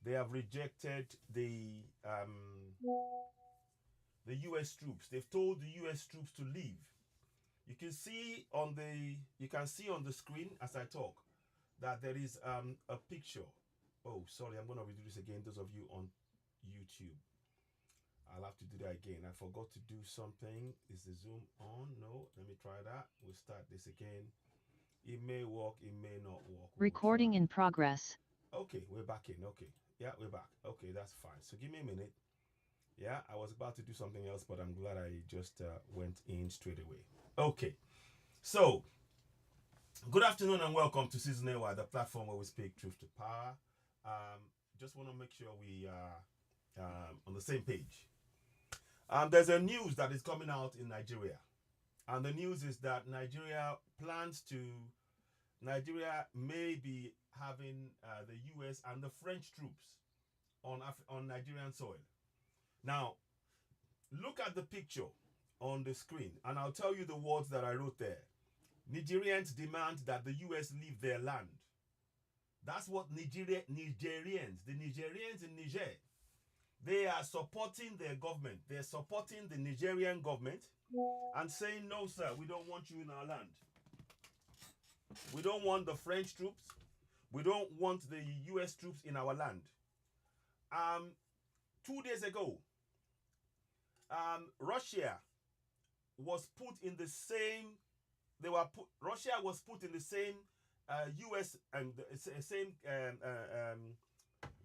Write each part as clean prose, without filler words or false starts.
they have rejected the U.S. troops. They've told the U.S. troops to leave. You can see on the screen as I talk that there is a picture. Oh, sorry, I'm gonna redo this again. Those of you on YouTube, I'll have to do that again. I forgot to do something. Is the zoom on? No. Let me try that. We'll start this again. It may work. It may not work. Recording in progress. Okay, we're back in. Okay, yeah, we're back. Okay, that's fine. So give me a minute. Yeah, I was about to do something else, but I'm glad I just went in straight away. Okay, so good afternoon and welcome to Season AY, the platform where we speak truth to power. Just want to make sure we are on the same page. There's a news that is coming out in Nigeria, and the news is that Nigeria may be having the U.S. and the French troops on Nigerian soil. Now, look at the picture on the screen, and I'll tell you the words that I wrote there. Nigerians demand that the U.S. leave their land. That's what Nigerians, the Nigerians in Niger, they are supporting their government. They're supporting the Nigerian government and saying, no, sir, we don't want you in our land. We don't want the French troops. We don't want the U.S. troops in our land. 2 days ago, Russia was put in the same. Russia was put in the same U.S. and the same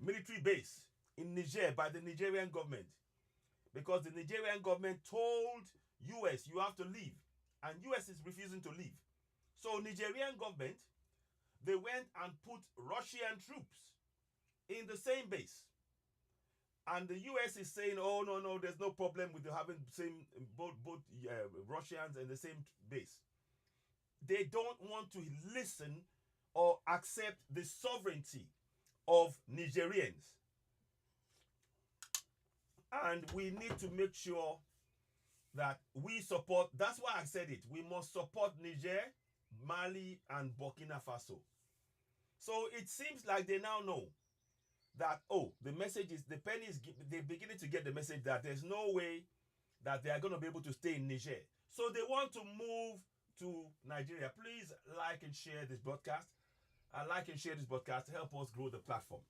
military base in Niger by the Nigerian government, because the Nigerian government told U.S. you have to leave, and U.S. is refusing to leave. So Nigerian government, they went and put Russian troops in the same base. And the U.S. is saying, oh, no, there's no problem with having both Russians in the same base. They don't want to listen or accept the sovereignty of Nigerians. And we need to make sure that we support, that's why I said it, we must support Niger, Mali, and Burkina Faso. So it seems like they now know that, the message is, they're beginning to get the message that there's no way that they are going to be able to stay in Niger. So they want to move to Nigeria. Please like and share this broadcast. Help us grow the platform.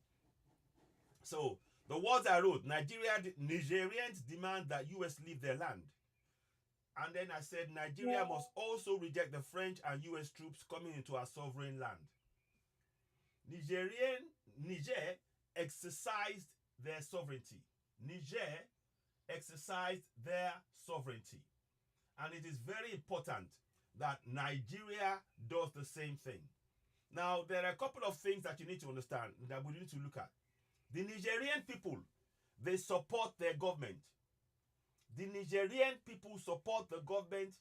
So the words I wrote, Nigerians demand that US leave their land. And then I said, Nigeria must also reject the French and US troops coming into our sovereign land. Niger exercised their sovereignty. Niger exercised their sovereignty. And it is very important that Nigeria does the same thing. Now, there are a couple of things that you need to understand that we need to look at. The Nigerian people, they support their government. The Nigerian people support the government.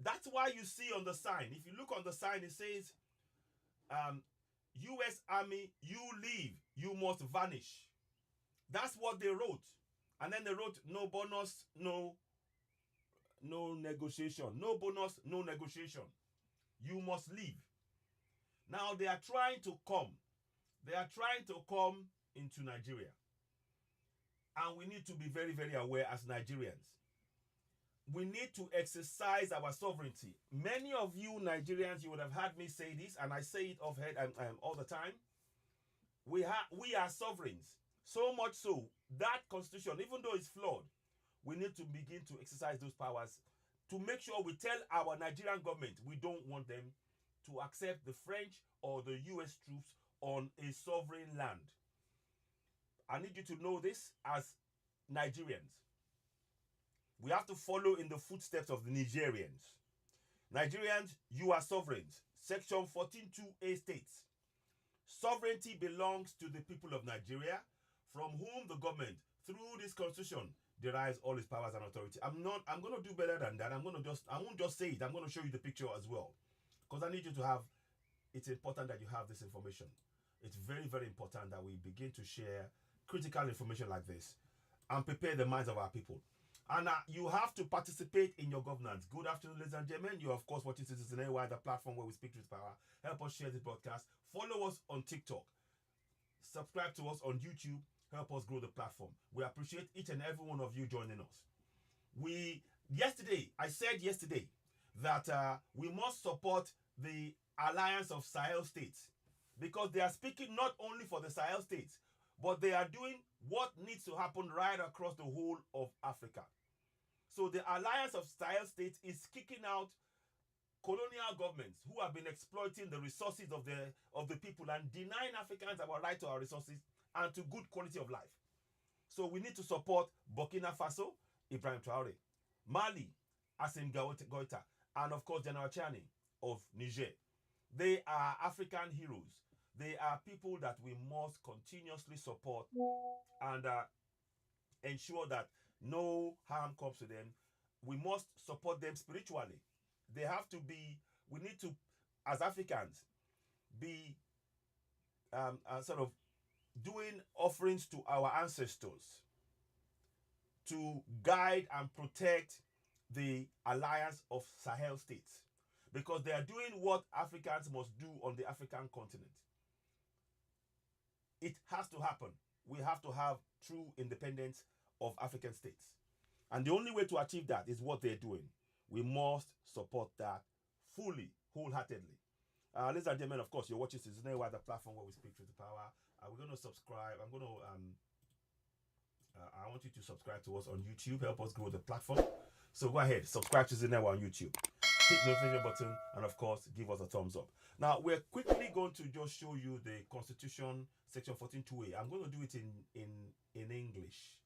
That's why you see on the sign, if you look on the sign, it says, U.S. Army, you leave, you must vanish. That's what they wrote. And then they wrote, no bonus, no negotiation. No bonus, no negotiation. You must leave. Now they are trying to come. They are trying to come into Nigeria. And we need to be very, very aware as Nigerians. We need to exercise our sovereignty. Many of you Nigerians, you would have heard me say this, and I say it all the time. We are sovereigns. So much so, that constitution, even though it's flawed, we need to begin to exercise those powers to make sure we tell our Nigerian government we don't want them to accept the French or the US troops on a sovereign land. I need you to know this as Nigerians. We have to follow in the footsteps of the Nigerians. Nigerians, you are sovereigns. Section 14(2)(a) states, sovereignty belongs to the people of Nigeria, from whom the government, through this constitution, derives all its powers and authority. I'm going to do better than that. I won't just say it. I'm going to show you the picture as well. Because I need you to have, it's important that you have this information. It's very, very important that we begin to share critical information like this and prepare the minds of our people. And you have to participate in your governance. Good afternoon, ladies and gentlemen. You're, of course, watching Citizen AY, the platform where we speak truth power. Help us share this broadcast. Follow us on TikTok. subscribe to us on YouTube. Help us grow the platform. We appreciate each and every one of you joining us. I said yesterday that we must support the Alliance of Sahel States, because they are speaking not only for the Sahel states, but they are doing what needs to happen right across the whole of Africa. So the Alliance of Sahel States is kicking out colonial governments who have been exploiting the resources of the people and denying Africans our right to our resources and to good quality of life. So we need to support Burkina Faso, Ibrahim Traore, Mali, Assimi Goïta, and of course General Chani of Niger. They are African heroes. They are people that we must continuously support and ensure that no harm comes to them. We must support them spiritually. They have to be, we need to, as Africans, be sort of doing offerings to our ancestors to guide and protect the Alliance of Sahel States, because they are doing what Africans must do on the African continent. It has to happen. We have to have true independence of African states. And the only way to achieve that is what they're doing. We must support that fully, wholeheartedly. Ladies and gentlemen, of course, you're watching Citizen Wire, the platform where we speak truth to power. We're going to subscribe. I want you to subscribe to us on YouTube. Help us grow the platform. So go ahead, subscribe to Citizen Wire on YouTube. Hit the notification button, and of course, give us a thumbs up. Now, we're quickly going to just show you the Constitution, Section 14.2a. I'm going to do it in English.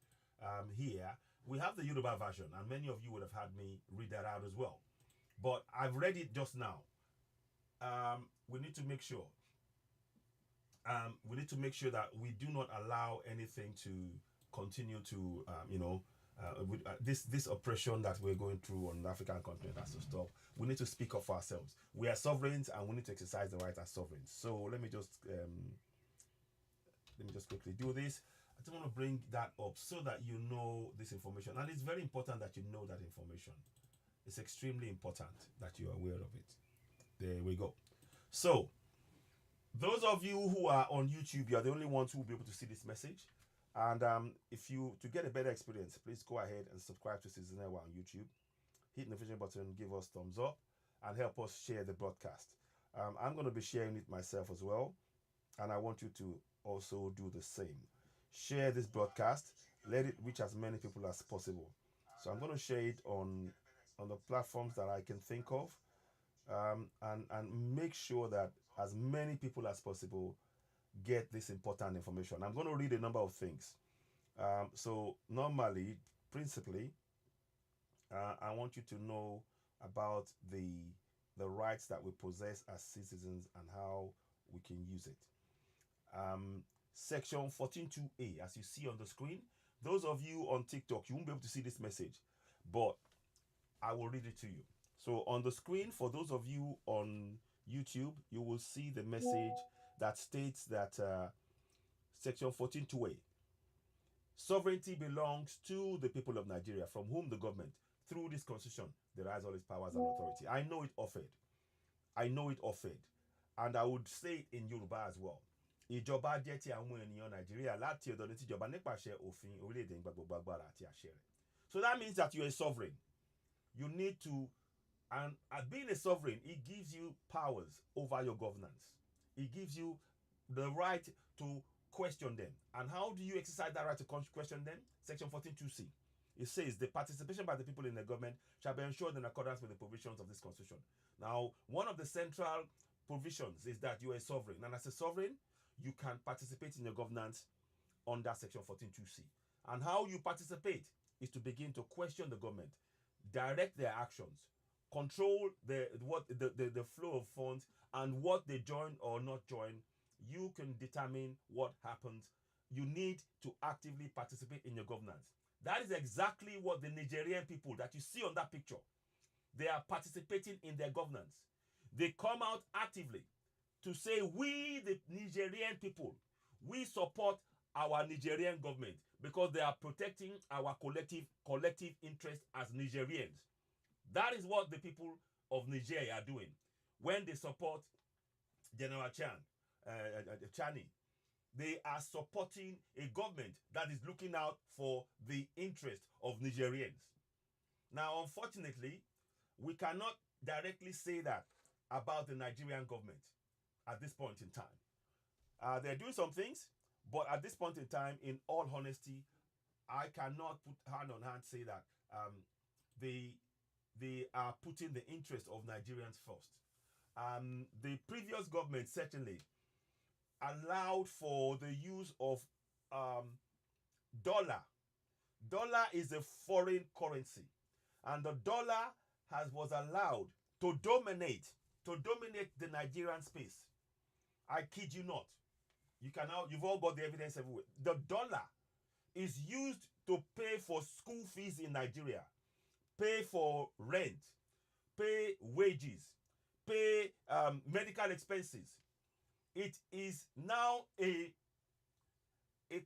Here, we have the Yoruba version, and many of you would have had me read that out as well. But I've read it just now. We need to make sure. That we do not allow anything to continue to, this oppression that we're going through on the African continent has to stop. We need to speak up for ourselves. We are sovereigns, and we need to exercise the right as sovereigns. So let me just quickly do this. I just want to bring that up so that you know this information, and it's very important that you know that information. It's extremely important that you are aware of it. There we go. So those of you who are on YouTube, you are the only ones who will be able to see this message. And to get a better experience, please go ahead and subscribe to Citizen Wire on YouTube. Hit the notification button, give us thumbs up, and help us share the broadcast. I'm going to be sharing it myself as well, and I want you to also do the same. Share this broadcast. Let it reach as many people as possible. So I'm going to share it on the platforms that I can think of, and make sure that as many people as possible get this important information. I'm going to read a number of things. So normally, principally, I want you to know about the rights that we possess as citizens and how we can use it. Section 14.2a, as you see on the screen. Those of you on TikTok, you won't be able to see this message, but I will read it to you. So on the screen, for those of you on YouTube, you will see the message that states that Section 14.2a, sovereignty belongs to the people of Nigeria, from whom the government, through this constitution, derives all its powers and authority. I know it offered. And I would say it in Yoruba as well. Ìjọba jẹ́ ti àwọn ènìyàn Nàìjíríà láti ọ̀dọ̀ ní tìjọba nípasẹ̀ òfin orílẹ̀-èdè nígbà gbogbo agbára àti àṣẹ rẹ̀. So that means that you're a sovereign. You need to, and being a sovereign, it gives you powers over your governance. It gives you the right to question them. And how do you exercise that right to question them? Section 14.2c. It says the participation by the people in the government shall be ensured in accordance with the provisions of this constitution. Now, one of the central provisions is that you are a sovereign. And as a sovereign, you can participate in your governance under Section 14.2c. And how you participate is to begin to question the government, direct their actions, control the flow of funds, and what they join or not join. You can determine what happens. You need to actively participate in your governance. That is exactly what the Nigerian people that you see on that picture, they are participating in their governance. They come out actively to say, we, the Nigerian people, we support our Nigerian government because they are protecting our collective interest as Nigerians. That is what the people of Nigeria are doing when they support General Chani. they are supporting a government that is looking out for the interest of Nigerians. Now, unfortunately, we cannot directly say that about the Nigerian government at this point in time. They're doing some things, but at this point in time, in all honesty, I cannot put hand on hand say that they are putting the interest of Nigerians first. The previous government certainly allowed for the use of dollar. Dollar is a foreign currency, and the dollar was allowed to dominate the Nigerian space. I kid you not. You've all got the evidence everywhere. The dollar is used to pay for school fees in Nigeria, pay for rent, pay wages, pay medical expenses. It is now a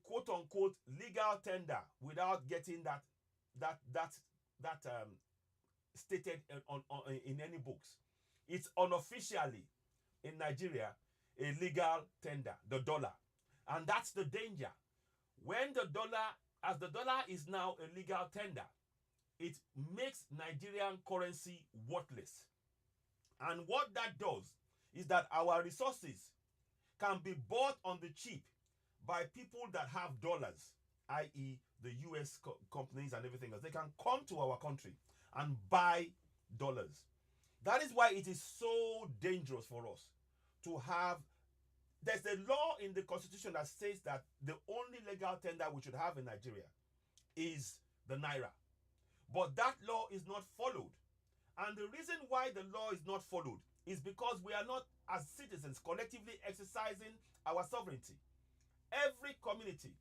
quote unquote legal tender without getting that stated in any books. It's unofficially in Nigeria a legal tender, the dollar. And that's the danger. When the dollar is now a legal tender, it makes Nigerian currency worthless. And what that does is that our resources can be bought on the cheap by people that have dollars, i.e. the US companies and everything else. They can come to our country and buy dollars. That is why it is so dangerous for us to have. There's a law in the constitution that says that the only legal tender we should have in Nigeria is the naira. But that law is not followed. And the reason why the law is not followed is because we are not, as citizens, collectively exercising our sovereignty. Every community,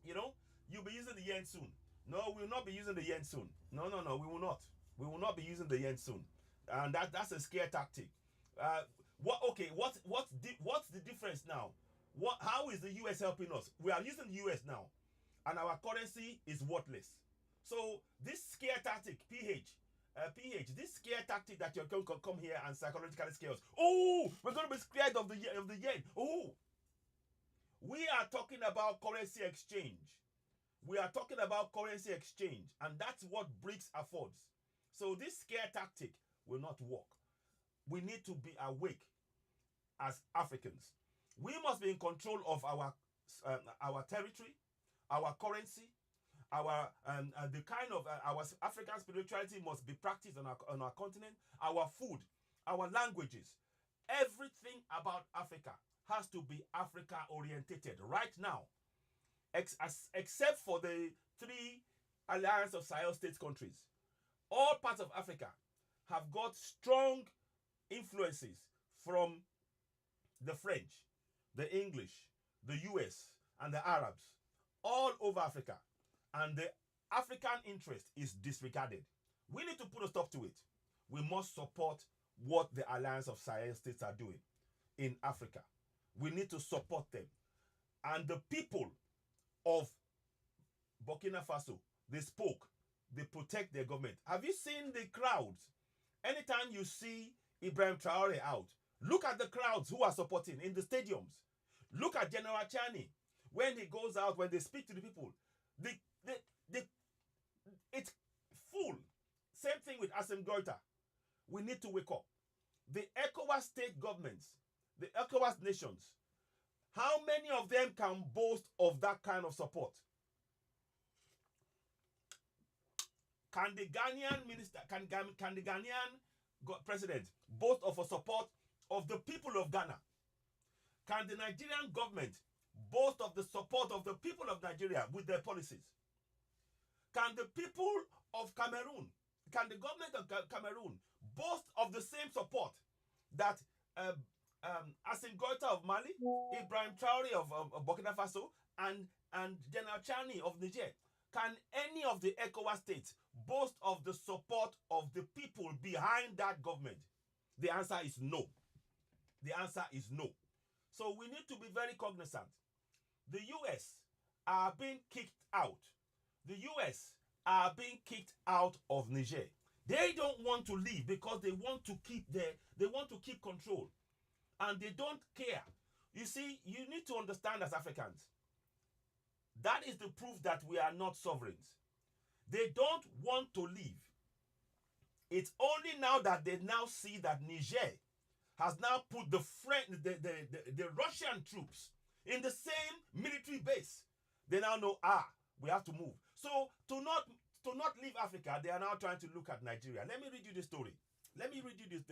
you'll be using the yen soon. No, we will not be using the yen soon. No, we will not. We will not be using the yen soon. And that's a scare tactic. What's the difference now? How is the US helping us? We are using the US now, and our currency is worthless. So this scare tactic, this scare tactic that you're going to come here and psychologically scare us. Oh, we're going to be scared of the yen. Oh, we are talking about currency exchange. We are talking about currency exchange, and that's what BRICS affords. So this scare tactic will not work. We need to be awake as Africans. We must be in control of our territory, our currency, our the kind of our African spirituality must be practiced on our continent. Our food, our languages, everything about Africa has to be Africa orientated right now, except for the 3 Alliance of Sahel States countries. All parts of Africa have got strong influences from the French, the English, the US, and the Arabs all over Africa. And the African interest is disregarded. We need to put a stop to it. We must support what the Alliance of Sahel States are doing in Africa. We need to support them. And the people of Burkina Faso, they spoke. They protect their government. Have you seen the crowds? Anytime you see Ibrahim Traore out, look at the crowds who are supporting in the stadiums. Look at General Chani. When he goes out, when they speak to the people, it's full. Same thing with Assem Goita. We need to wake up. The ECOWAS state governments, the ECOWAS nations, how many of them can boast of that kind of support? Can the Ghanaian minister, can the Ghanaian president boast of a support of the people of Ghana? Can the Nigerian government boast of the support of the people of Nigeria with their policies? Can the people of Cameroon, can the government of Cameroon boast of the same support that Assimi Goïta of Mali, Ibrahim Traore of Burkina Faso, and General Chani of Niger? Can any of the ECOWAS states boast of the support of the people behind that government? The answer is no. The answer is no. So we need to be very cognizant. The US are being kicked out. The US are being kicked out of Niger. They don't want to leave because they want to keep control. And they don't care You see, you need to understand as Africans, that is the proof that we are not sovereigns. They don't want to leave. It's only now that they now see that Niger has now put the Russian troops in the same military base. They now know, we have to move. So to not leave Africa, they are now trying to look at Nigeria. Let me read you this story. Let me read you this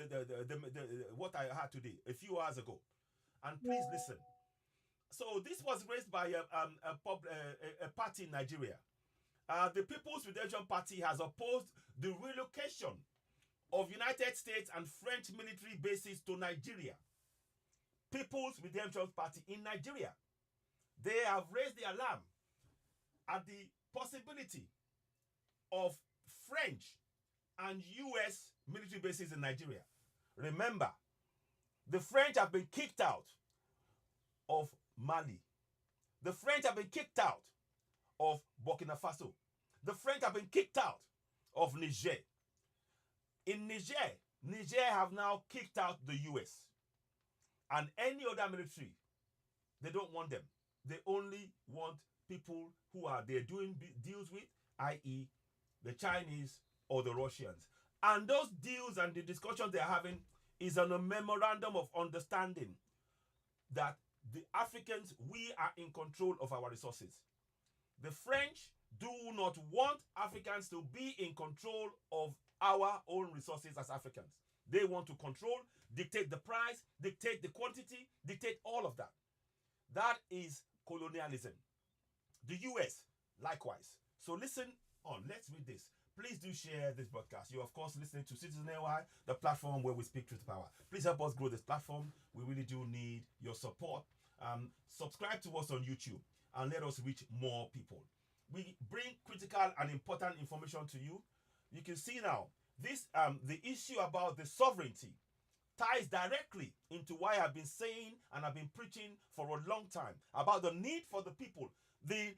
what I had today, a few hours ago. And please listen. So this was raised by a party in Nigeria. The People's Redemption Party has opposed the relocation of United States and French military bases to Nigeria. People's Redemption Party in Nigeria. They have raised the alarm at the possibility of French and US military bases in Nigeria. Remember, the French have been kicked out of Mali. The French have been kicked out of Burkina Faso. The French have been kicked out of Niger. In Niger have now kicked out the US. And any other military, they don't want them. They only want people who are they're doing deals with, i.e. the Chinese or the Russians. And those deals and the discussions they're having is on a memorandum of understanding that the Africans, we are in control of our resources. The French do not want Africans to be in control of our own resources as Africans. They want to control, dictate the price, dictate the quantity, dictate all of that. That is colonialism. The US, likewise. So listen on. Let's read this. Please do share this broadcast. You're, of course, listening to Citizen AY, the platform where we speak truth to power. Please help us grow this platform. We really do need your support. Subscribe to us on YouTube and let us reach more people. We bring critical and important information to you. You can see now, this the issue about the sovereignty ties directly into why I've been saying and I've been preaching for a long time about the need for the people in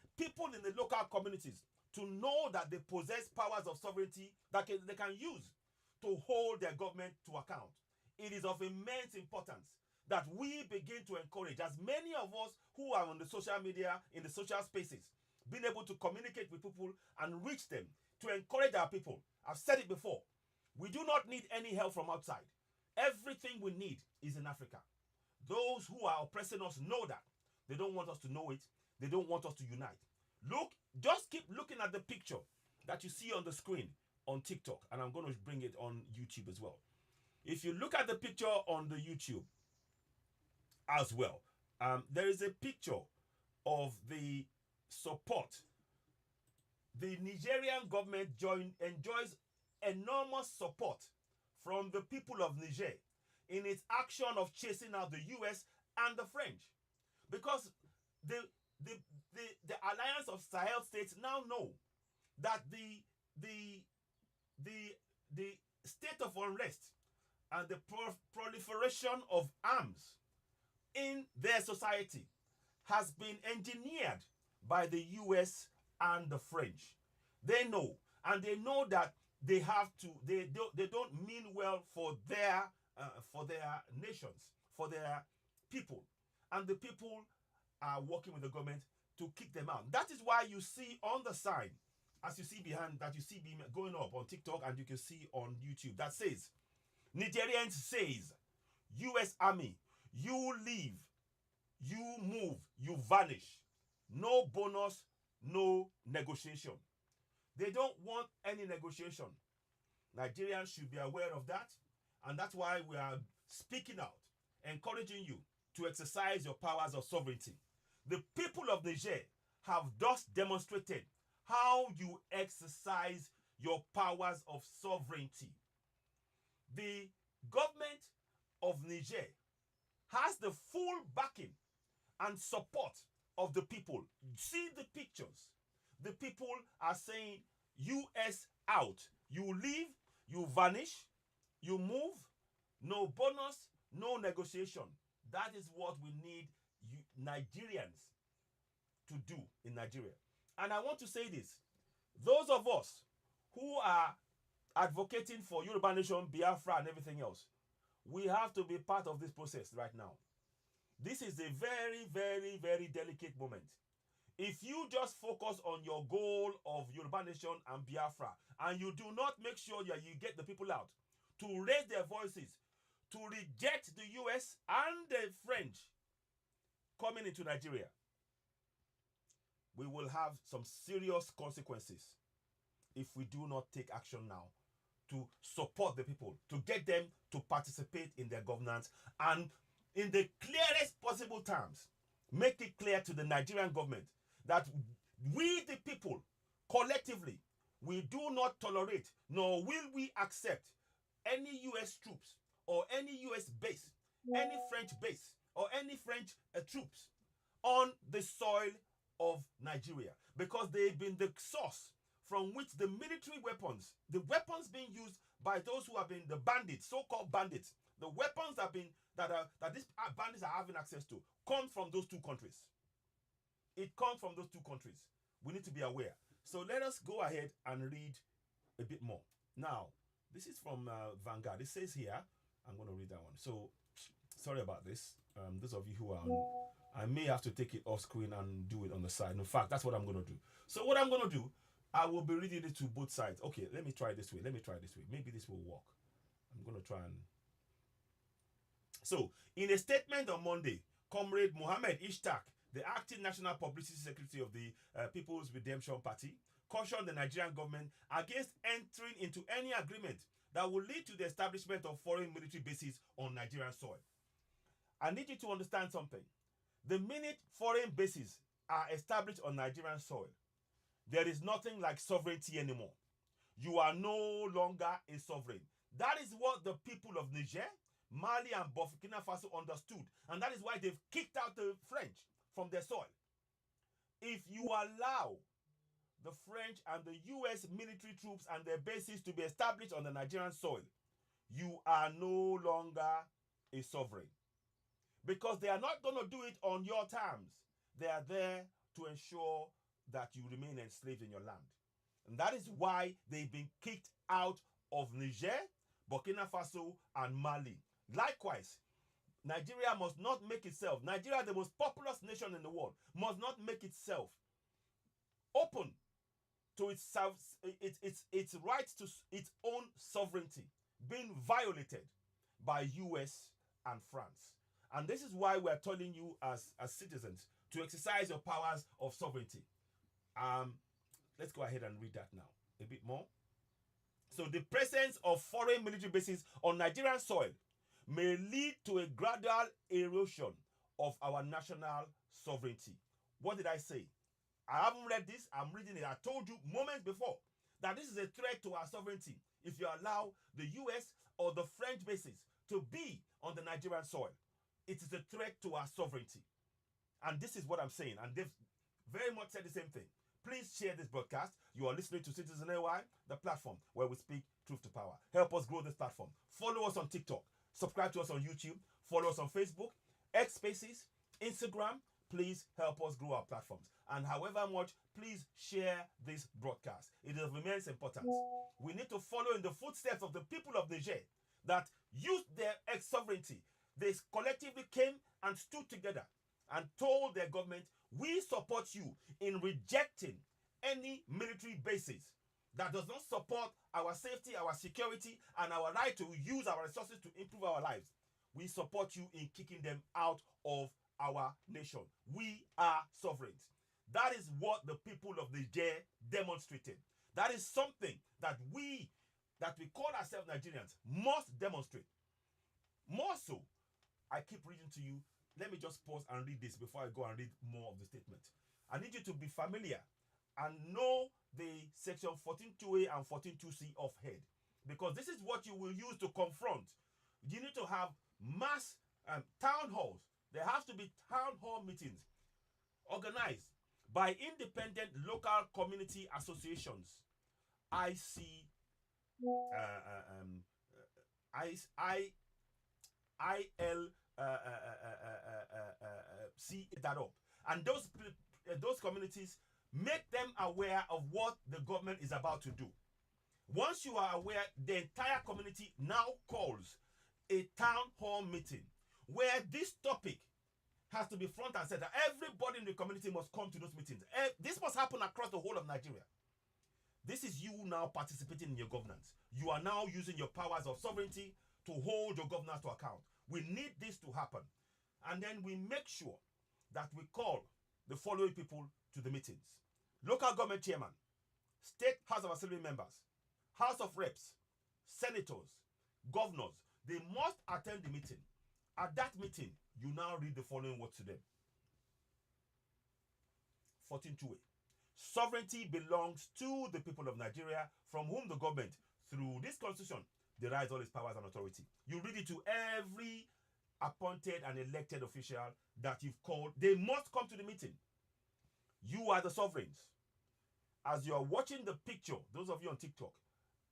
the local communities to know that they possess powers of sovereignty that they can use to hold their government to account. It is of immense importance that we begin to encourage as many of us who are on the social media, in the social spaces, being able to communicate with people and reach them to encourage our people. I've said it before. We do not need any help from outside. Everything we need is in Africa. Those who are oppressing us know that. They don't want us to know it. They don't want us to unite. Look, just keep looking at the picture that you see on the screen on TikTok, and I'm going to bring it on YouTube as well. If you look at the picture on the YouTube as well, there is a picture of the support. The Nigerian government enjoys enormous support from the people of Niger in its action of chasing out the US and the French, because the alliance of Sahel states now know that the state of unrest and the proliferation of arms in their society has been engineered by the US and the French. They know, and they know that they have to. They don't mean well for their nations, for their people, and the people are working with the government to kick them out. That is why you see on the sign, as you see behind, that you see going up on TikTok and you can see on YouTube, that says, Nigerians says, US Army, you leave, you move, you vanish. No bonus, no negotiation. They don't want any negotiation. Nigerians should be aware of that, and that's why we are speaking out, encouraging you to exercise your powers of sovereignty. The people of Niger have thus demonstrated how you exercise your powers of sovereignty. The government of Niger has the full backing and support of the people. See the pictures. The people are saying, US out. You leave, you vanish, you move, no bonus, no negotiation. That is what we need Nigerians to do in Nigeria. And I want to say this. Those of us who are advocating for Yoruba Nation, Biafra, and everything else, we have to be part of this process right now. This is a very, very, very delicate moment. If you just focus on your goal of Yoruba Nation and Biafra, and you do not make sure that you get the people out to raise their voices, to reject the US and the French coming into Nigeria, we will have some serious consequences if we do not take action now to support the people, to get them to participate in their governance, and in the clearest possible terms, make it clear to the Nigerian government that we, the people, collectively, we do not tolerate, nor will we accept any US troops or any US base, any French base, or any French troops on the soil of Nigeria, because they've been the source from which the military weapons, the weapons being used by those who have been the bandits, so-called bandits, the weapons that these bandits are having access to, come from those two countries. It comes from those two countries. We need to be aware. So let us go ahead and read a bit more. Now, this is from Vanguard. It says here, I'm going to read that one. So, sorry about this. Those of you who are on, I may have to take it off screen and do it on the side. In fact, that's what I'm going to do. So what I'm going to do, I will be reading it to both sides. Okay, let me try this way. Maybe this will work. I'm going to try and... So, in a statement on Monday, Comrade Mohammed Ishtak, the acting National Publicity Secretary of the People's Redemption Party, cautioned the Nigerian government against entering into any agreement that will lead to the establishment of foreign military bases on Nigerian soil. I need you to understand something. The minute foreign bases are established on Nigerian soil, there is nothing like sovereignty anymore. You are no longer a sovereign. That is what the people of Niger, Mali, and Burkina Faso understood. And that is why they've kicked out the French from their soil. If you allow the French and the US military troops and their bases to be established on the Nigerian soil, you are no longer a sovereign. Because they are not going to do it on your terms. They are there to ensure that you remain enslaved in your land. And that is why they've been kicked out of Niger, Burkina Faso, and Mali. Likewise, Nigeria must not make itself, Nigeria, the most populous nation in the world, must not make itself open to its right to its own sovereignty being violated by US and France. And this is why we're telling you as citizens to exercise your powers of sovereignty. Let's go ahead and read that now a bit more. So the presence of foreign military bases on Nigerian soil may lead to a gradual erosion of our national sovereignty. What did I say? I haven't read this. I'm reading it. I told you moments before that this is a threat to our sovereignty if you allow the US or the French bases to be on the Nigerian soil. It is a threat to our sovereignty. And this is what I'm saying. And they've very much said the same thing. Please share this broadcast. You are listening to Citizen AY, the platform where we speak truth to power. Help us grow this platform. Follow us on TikTok. Subscribe to us on YouTube. Follow us on Facebook, X Spaces, Instagram. Please help us grow our platforms. And however much, please share this broadcast. It is of immense importance. We need to follow in the footsteps of the people of Niger that used their ex-sovereignty. They collectively came and stood together and told their government, we support you in rejecting any military bases that does not support our safety, our security, and our right to use our resources to improve our lives. We support you in kicking them out of our nation. We are sovereigns. That is what the people of Niger demonstrated. That is something that we call ourselves Nigerians must demonstrate. More so, I keep reading to you. Let me just pause and read this before I go and read more of the statement. I need you to be familiar and know the section 14.2a and 14.2c of head, because this is what you will use to confront. You need to have mass town halls. There has to be town hall meetings organized by independent local community associations, IC, IL, see that up, and those communities, make them aware of what the government is about to do. Once you are aware, the entire community now calls a town hall meeting where this topic has to be front and center. Everybody in the community must come to those meetings. This must happen across the whole of Nigeria. This is you now participating in your governance. You are now using your powers of sovereignty to hold your governors to account. We need this to happen. And then we make sure that we call the following people to the meetings. Local government chairman, state House of Assembly members, House of Reps, senators, governors. They must attend the meeting. At that meeting, you now read the following words to them. 14.2a. Sovereignty belongs to the people of Nigeria, from whom the government, through this constitution, derives all its powers and authority. You read it to every appointed and elected official that you've called. They must come to the meeting. You are the sovereigns. As you are watching the picture, those of you on TikTok,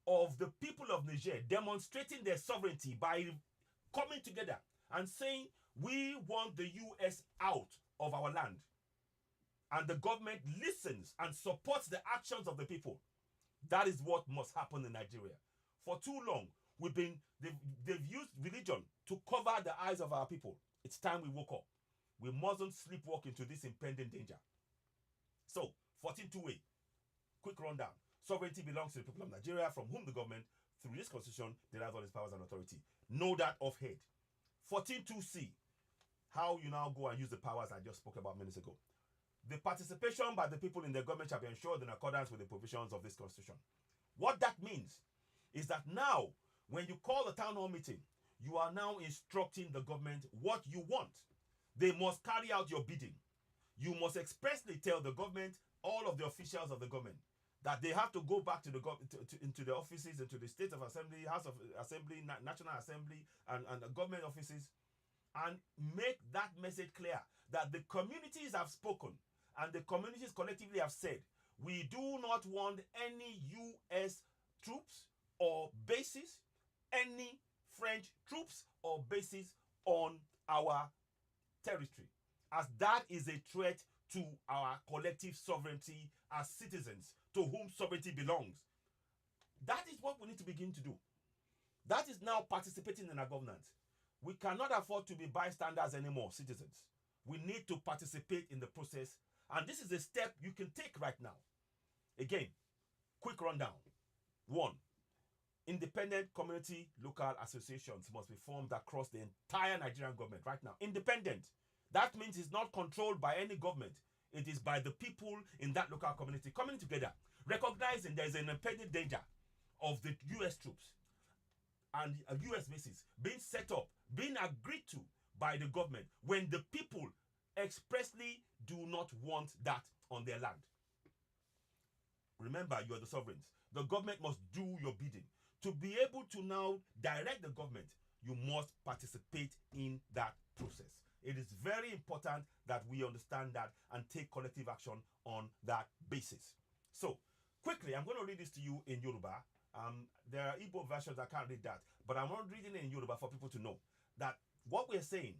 of the people of Niger demonstrating their sovereignty by coming together and saying, we want the US out of our land. And the government listens and supports the actions of the people. That is what must happen in Nigeria. For too long, they've used religion to cover the eyes of our people. It's time we woke up. We mustn't sleepwalk into this impending danger. So, 14.2a, quick rundown. Sovereignty belongs to the people of Nigeria, from whom the government, through this constitution, derives all its powers and authority. Know that off head. 14.2c, how you now go and use the powers I just spoke about minutes ago. The participation by the people in the government shall be ensured in accordance with the provisions of this constitution. What that means is that now, when you call a town hall meeting, you are now instructing the government what you want. They must carry out your bidding. You must expressly tell the government, all of the officials of the government, that they have to go back to the into the offices, into the State of Assembly, House of Assembly, National Assembly, and government offices, and make that message clear that the communities have spoken and the communities collectively have said, we do not want any US troops or bases, any French troops or bases on our territory, as that is a threat to our collective sovereignty as citizens to whom sovereignty belongs. That is what we need to begin to do. That is now participating in our governance. We cannot afford to be bystanders anymore, citizens. We need to participate in the process, and this is a step you can take right now. Again, quick rundown. 1. Independent community local associations must be formed across the entire Nigerian government right now. Independent. That means it's not controlled by any government. It is by the people in that local community coming together, recognizing there is an impending danger of the US troops and US bases being set up, being agreed to by the government when the people expressly do not want that on their land. Remember, you are the sovereigns. The government must do your bidding. To be able to now direct the government, you must participate in that process. It is very important that we understand that and take collective action on that basis. So, quickly, I'm going to read this to you in Yoruba. There are Igbo versions, I can't read that, but I'm not reading it in Yoruba for people to know that what we're saying,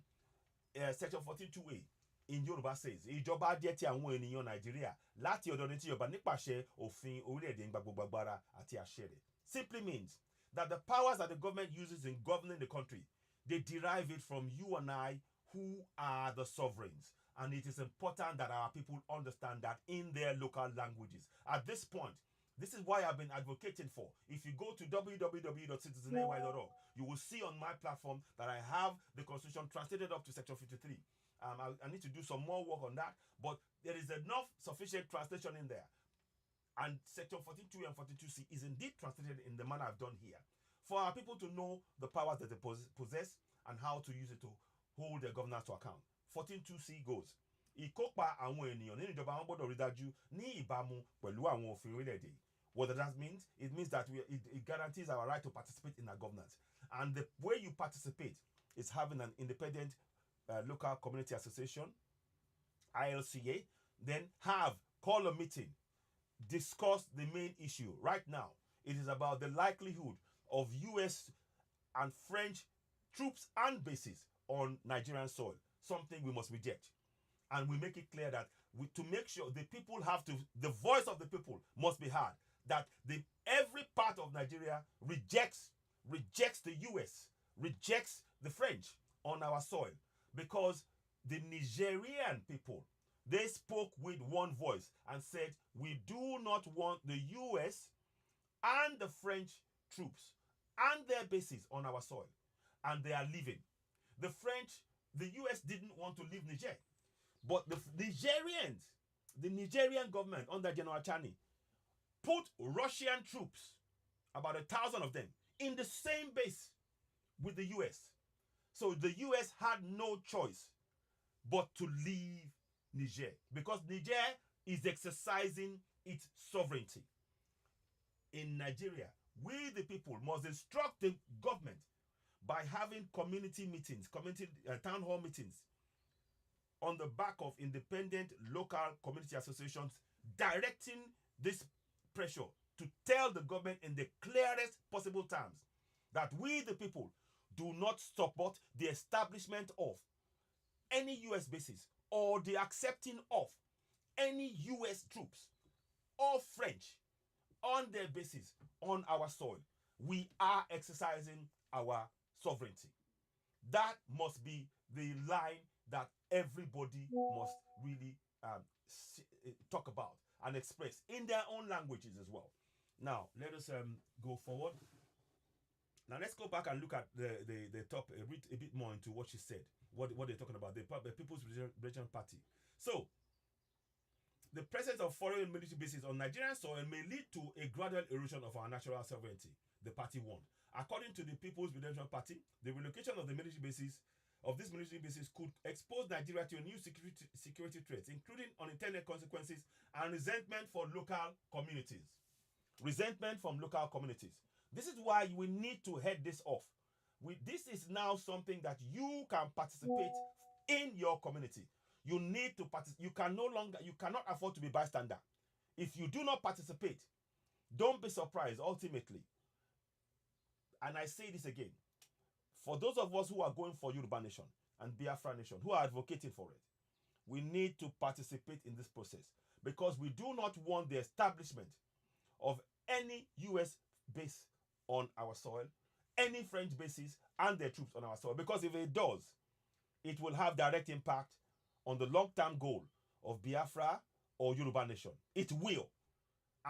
section 14.2a in Yoruba says, ìjọba jẹ́ ti àwọn ènìyàn Nàìjíríà láti ọ̀dọ̀ ní ti Yorùbá nípasẹ̀ òfin orílẹ̀-èdè gbogbo agbára àti àṣẹ rẹ̀. Simply means that the powers that the government uses in governing the country, they derive it from you and I, who are the sovereigns. And it is important that our people understand that in their local languages. At this point, this is why I've been advocating for. If you go to www.citizenny.org, you will see on my platform that I have the Constitution translated up to section 53. I need to do some more work on that, but there is enough sufficient translation in there. And section 14.2 and 14.2c is indeed translated in the manner I've done here, for our people to know the powers that they possess and how to use it to hold their governance to account. 14.2c goes, ìkópa àwọn ènìyàn nínú ìjọba wọn gbọ́dọ̀ rí dájú ní ìbámu pẹ̀lú àwọn òfin orílẹ̀-èdè. What does that mean? It means that it guarantees our right to participate in our governance. And the way you participate is having an independent local community association, ILCA, then call a meeting, discuss the main issue. Right now, it is about the likelihood of US and French troops and bases on Nigerian soil, something we must reject. And we make it clear that to make sure the people the voice of the people must be heard, that every part of Nigeria rejects the US, rejects the French on our soil, because the Nigerian people, they spoke with one voice and said, we do not want the US and the French troops and their bases on our soil. And they are leaving. The US didn't want to leave Niger. But the Nigerians, the Nigerian government under General Chani, put Russian troops, about 1,000 of them, in the same base with the US. So the US had no choice but to leave Niger, because Niger is exercising its sovereignty. In Nigeria, we the people must instruct the government by having community meetings, community town hall meetings, on the back of independent local community associations, directing this pressure to tell the government in the clearest possible terms that we the people do not support the establishment of any US bases or the accepting of any US troops or French on their bases on our soil. We are exercising our sovereignty. That must be the line that everybody must really talk about and express in their own languages as well. Now, let us go forward. Now, let's go back and look at the top, read a bit more into what she said, what they're talking about, the People's Liberation Party. So, the presence of foreign military bases on Nigerian soil may lead to a gradual erosion of our national sovereignty, the party warned. According to the People's Redemption Party, the relocation of the military bases could expose Nigeria to new security threats, including unintended consequences and resentment for local communities. Resentment from local communities. This is why we need to head this off. This is now something that you can participate in your community. You need to participate. You cannot afford to be bystander. If you do not participate, don't be surprised ultimately. And I say this again, for those of us who are going for Yoruba Nation and Biafra Nation, who are advocating for it, we need to participate in this process, because we do not want the establishment of any US base on our soil, any French bases and their troops on our soil, because if it does, it will have direct impact on the long-term goal of Biafra or Yoruba Nation. It will.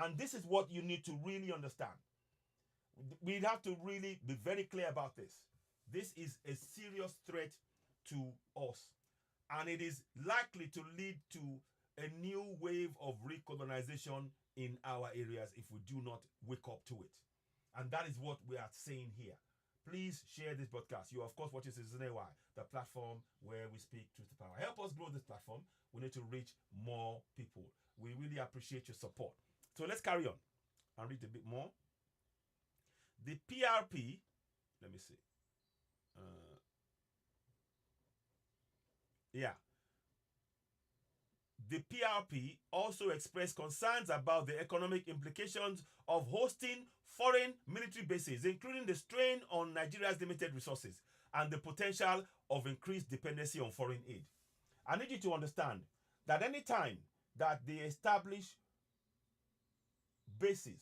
And this is what you need to really understand. We have to really be very clear about this. This is a serious threat to us, and it is likely to lead to a new wave of recolonization in our areas if we do not wake up to it. And that is what we are saying here. Please share this broadcast. You are, of course, watching Citizenry, the platform where we speak truth to power. Help us grow this platform. We need to reach more people. We really appreciate your support. So let's carry on and read a bit more. The PRP, let me see. The PRP also expressed concerns about the economic implications of hosting foreign military bases, including the strain on Nigeria's limited resources and the potential of increased dependency on foreign aid. I need you to understand that any time that they establish bases,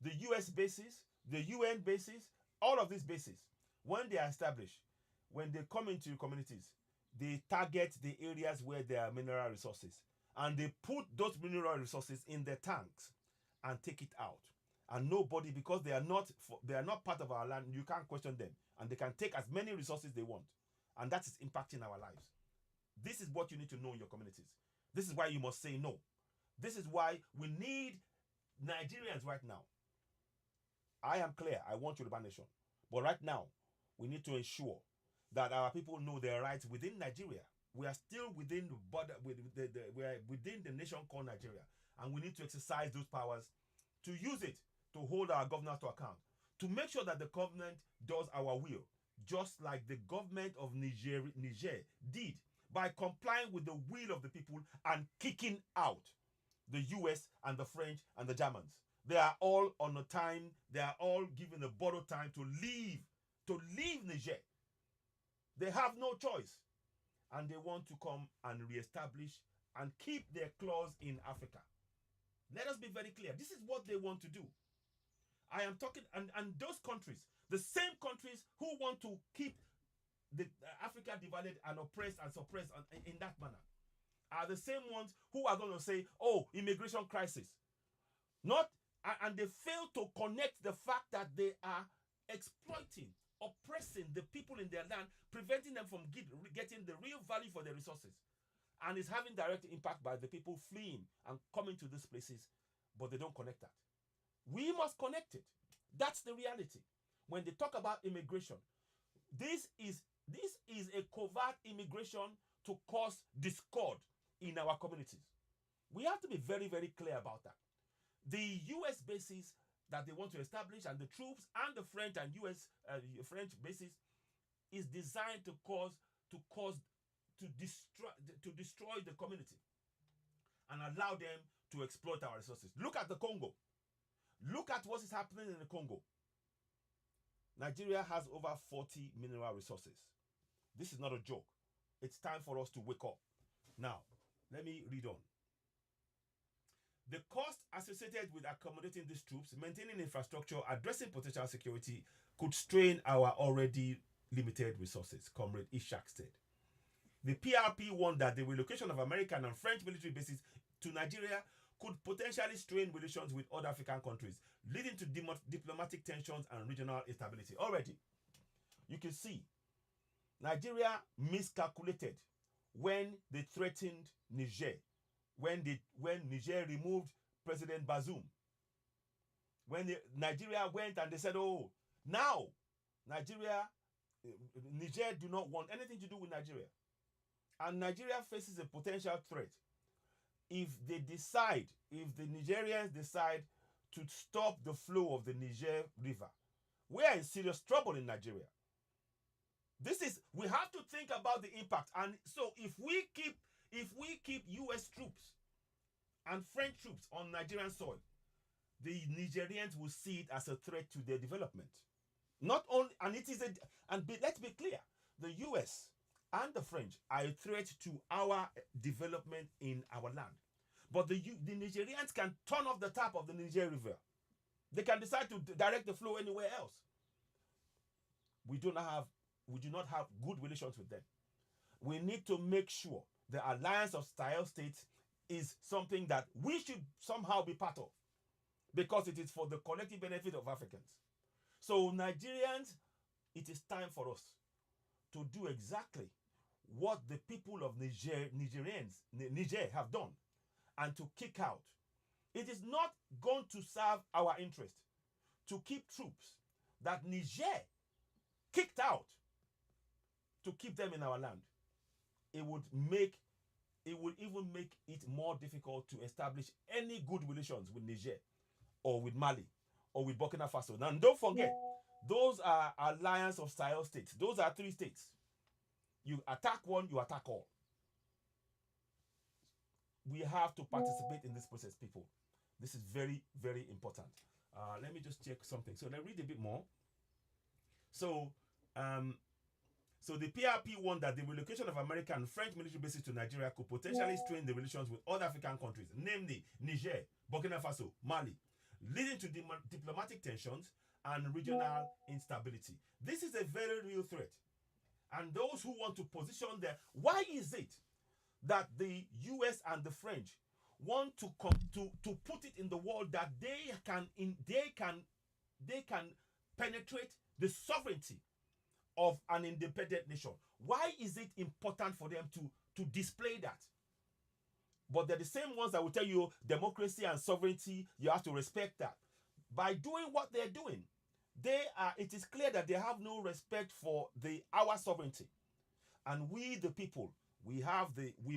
the US bases, the UN bases, all of these bases, when they are established, when they come into communities, they target the areas where there are mineral resources, and they put those mineral resources in their tanks and take it out. And nobody, because they are not part of our land, you can't question them, and they can take as many resources they want, and that is impacting our lives. This is what you need to know in your communities. This is why you must say no. This is why we need Nigerians right now. I am clear, I want Yoruba Nation. But right now, we need to ensure that our people know their rights within Nigeria. We are still within the border, we are within the nation called Nigeria. And we need to exercise those powers to use it to hold our governors to account, to make sure that the government does our will, just like the government of Niger did, by complying with the will of the people and kicking out the US and the French and the Germans. They are all on a time, they are all given a borrowed time to leave Niger. They have no choice. And they want to come and reestablish and keep their claws in Africa. Let us be very clear. This is what they want to do. I am talking, and those countries, the same countries who want to keep the Africa divided and oppressed and suppressed in that manner are the same ones who are going to say, oh, immigration crisis. Not, and they fail to connect the fact that they are exploiting, oppressing the people in their land, preventing them from getting the real value for their resources. And it's having direct impact by the people fleeing and coming to these places, but they don't connect that. We must connect it. That's the reality. When they talk about immigration, this is a covert immigration to cause discord in our communities. We have to be very, very clear about that. The U.S. bases that they want to establish and the troops and the French and U.S. French bases is designed to destroy the community and allow them to exploit our resources. Look at the Congo. Look at what is happening in the Congo. Nigeria has over 40 mineral resources. This is not a joke. It's time for us to wake up. Now, let me read on. The cost associated with accommodating these troops, maintaining infrastructure, addressing potential security could strain our already limited resources, Comrade Ishak said. The PRP warned that the relocation of American and French military bases to Nigeria could potentially strain relations with other African countries, leading to diplomatic tensions and regional instability. Already, you can see Nigeria miscalculated when they threatened Niger, when Niger removed President Bazoum. When Nigeria went and they said, oh, now Niger do not want anything to do with Nigeria. And Nigeria faces a potential threat if the Nigerians decide to stop the flow of the Niger River. We are in serious trouble in Nigeria. We have to think about the impact. And so if we keep US troops and French troops on Nigerian soil, the Nigerians will see it as a threat to their development. Not only, and let's be clear, the US and the French are a threat to our development in our land. But the Nigerians can turn off the tap of the Niger River. They can decide to direct the flow anywhere else. We do not have good relations with them. We need to make sure the alliance of style states is something that we should somehow be part of, because it is for the collective benefit of Africans. So Nigerians, it is time for us to do exactly what the people of Niger have done, and to kick out. It is not going to serve our interest to keep troops that Niger kicked out, to keep them in our land. It would even make it more difficult to establish any good relations with Niger or with Mali or with Burkina Faso. Now, don't forget, those are alliance of style states. Those are 3 states. You attack one, you attack all. We have to participate in this process, people. This is very, very important. Let me just check something. So let's read a bit more. So the PRP warned that the relocation of American and French military bases to Nigeria could potentially strain the relations with other African countries, namely Niger, Burkina Faso, Mali, leading to diplomatic tensions and regional instability. This is a very real threat. And those who want to position there, why is it that the US and the French want to put it in the world that they can penetrate the sovereignty of an independent nation? Why is it important for them to display that? But they're the same ones that will tell you democracy and sovereignty, you have to respect that. By doing what they're doing, it is clear that they have no respect for our sovereignty. And we, the people, we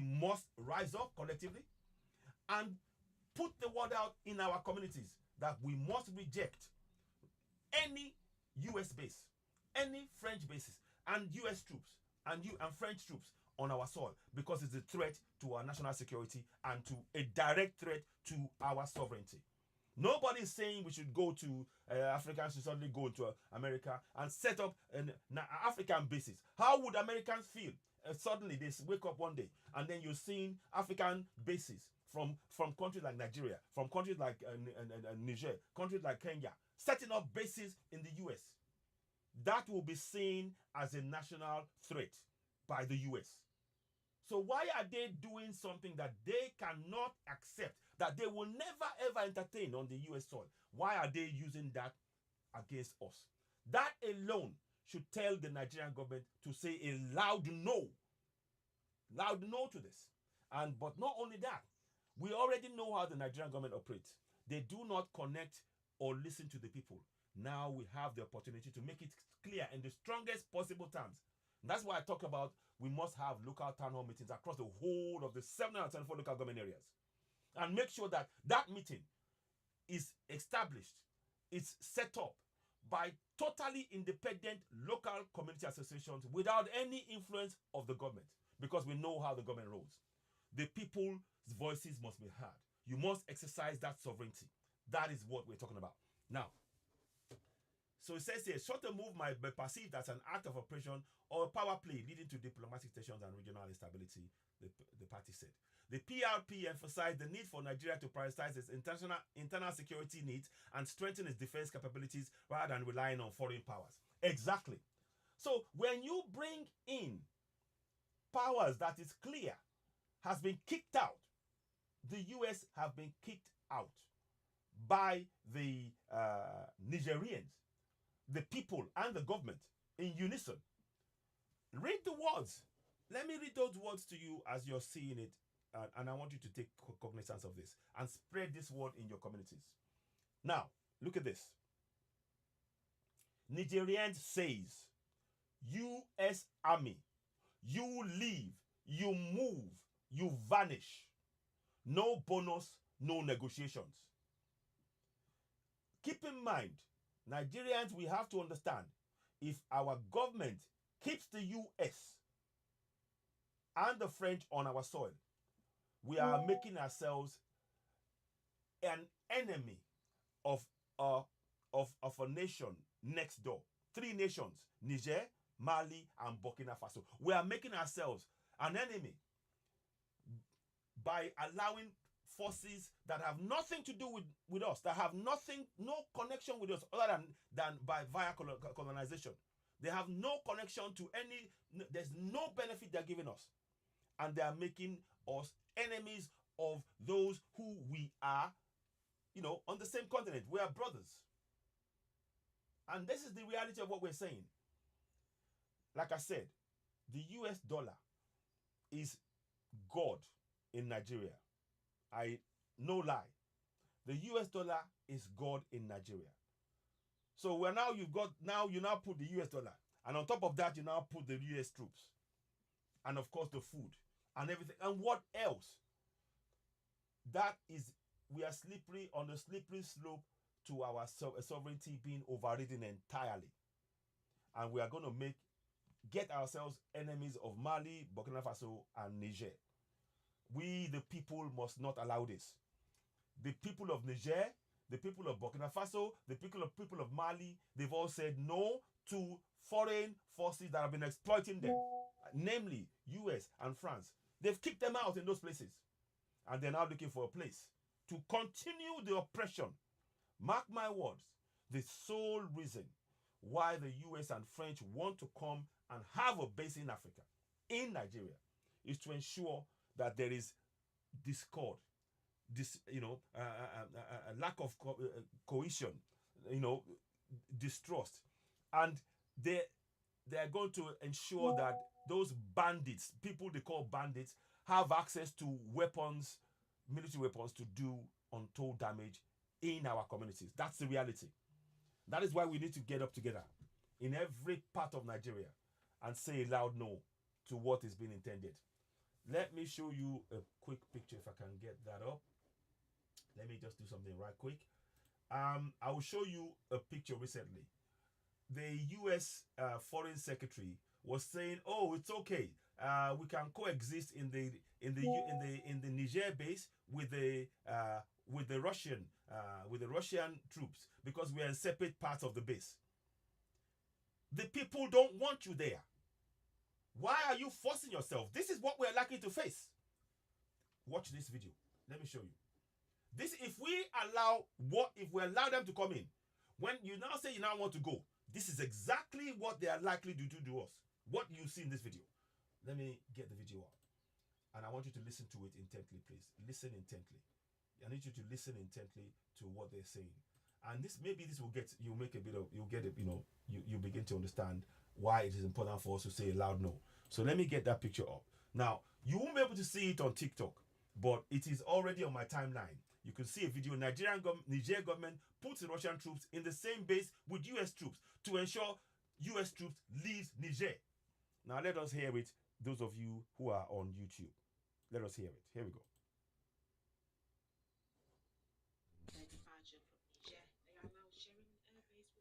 must rise up collectively and put the word out in our communities that we must reject any US base, any French bases, and US troops and French troops on our soil, because it's a threat to our national security and to a direct threat to our sovereignty. Nobody is saying we should go to Africans should suddenly go to America and set up an African bases. How would Americans feel? Suddenly they wake up one day and then you're seeing African bases from countries like Nigeria, from countries like Niger, countries like Kenya, setting up bases in the US. that will be seen as a national threat by the US. So why are they doing something that they cannot accept, that they will never ever entertain on the US soil? Why are they using that against us? That alone should tell the Nigerian government to say a loud no to this. And but not only that, we already know how the Nigerian government operates. They do not connect or listen to the people. Now we have the opportunity to make it clear in the strongest possible terms. And that's why I talk about we must have local town hall meetings across the whole of the 774 local government areas, and make sure that that meeting is established, it's set up by totally independent local community associations without any influence of the government, because we know how the government rolls. The people's voices must be heard. You must exercise that sovereignty. That is what we're talking about. Now, so it says here, such a move might be perceived as an act of oppression or a power play leading to diplomatic tensions and regional instability, the party said. The PRP emphasized the need for Nigeria to prioritize its internal security needs and strengthen its defense capabilities rather than relying on foreign powers. Exactly. So when you bring in powers that is clear has been kicked out, the US have been kicked out by the Nigerians, the people and the government in unison. Read the words. Let me read those words to you as you're seeing it, and I want you to take cognizance of this and spread this word in your communities. Now, look at this. Nigerians says, US Army, you leave, you move, you vanish. No bonus, no negotiations. Keep in mind, Nigerians, we have to understand, if our government keeps the US and the French on our soil, we are making ourselves an enemy of a nation next door. 3 nations, Niger, Mali, and Burkina Faso. We are making ourselves an enemy by allowing forces that have nothing to do with us, that have no connection with us other than via colonization. They have no connection to any, there's no benefit they're giving us. And they are making us enemies of those who we are, on the same continent. We are brothers. And this is the reality of what we're saying. Like I said, the US dollar is God in Nigeria. No lie. The US dollar is God in Nigeria. So you now put the US dollar, and on top of that, you now put the US troops, and of course the food and everything. And what else? We are on a slippery slope to our sovereignty being overridden entirely. And we are going to get ourselves enemies of Mali, Burkina Faso, and Niger. We, the people, must not allow this. The people of Niger, the people of Burkina Faso, the people of Mali, they've all said no to foreign forces that have been exploiting them, namely US and France. They've kicked them out in those places. And they're now looking for a place to continue the oppression. Mark my words, the sole reason why the US and French want to come and have a base in Africa, in Nigeria, is to ensure that there is discord, a lack of cohesion, distrust. And they are going to ensure that those bandits, people they call bandits, have access to weapons, military weapons, to do untold damage in our communities. That's the reality. That is why we need to get up together in every part of Nigeria and say a loud no to what is being intended. Let me show you a quick picture if I can get that up. Let me just do something right quick. I will show you a picture recently. The U.S. Foreign Secretary was saying, "Oh, it's okay. We can coexist in the Niger base with the Russian troops because we are in separate parts of the base." The people don't want you there. Why are you forcing yourself? This is what we're likely to face. Watch this video. Let me show you. If we allow them to come in, when you now say you now want to go, This is exactly what they are likely to do to us. What you see in this video. Let me get the video up. And I want you to listen to it intently, please. Listen intently. I need you to listen intently to what they're saying. And this, maybe this will get, you'll make a bit of, you'll get it, you begin to understand why it is important for us to say a loud no. So let me get that picture up. Now, you won't be able to see it on TikTok, but it is already on my timeline. You can see a video. Niger government puts the Russian troops in the same base with US troops to ensure US troops leave Niger. Now let us hear it, those of you who are on YouTube. Let us hear it. Here we go.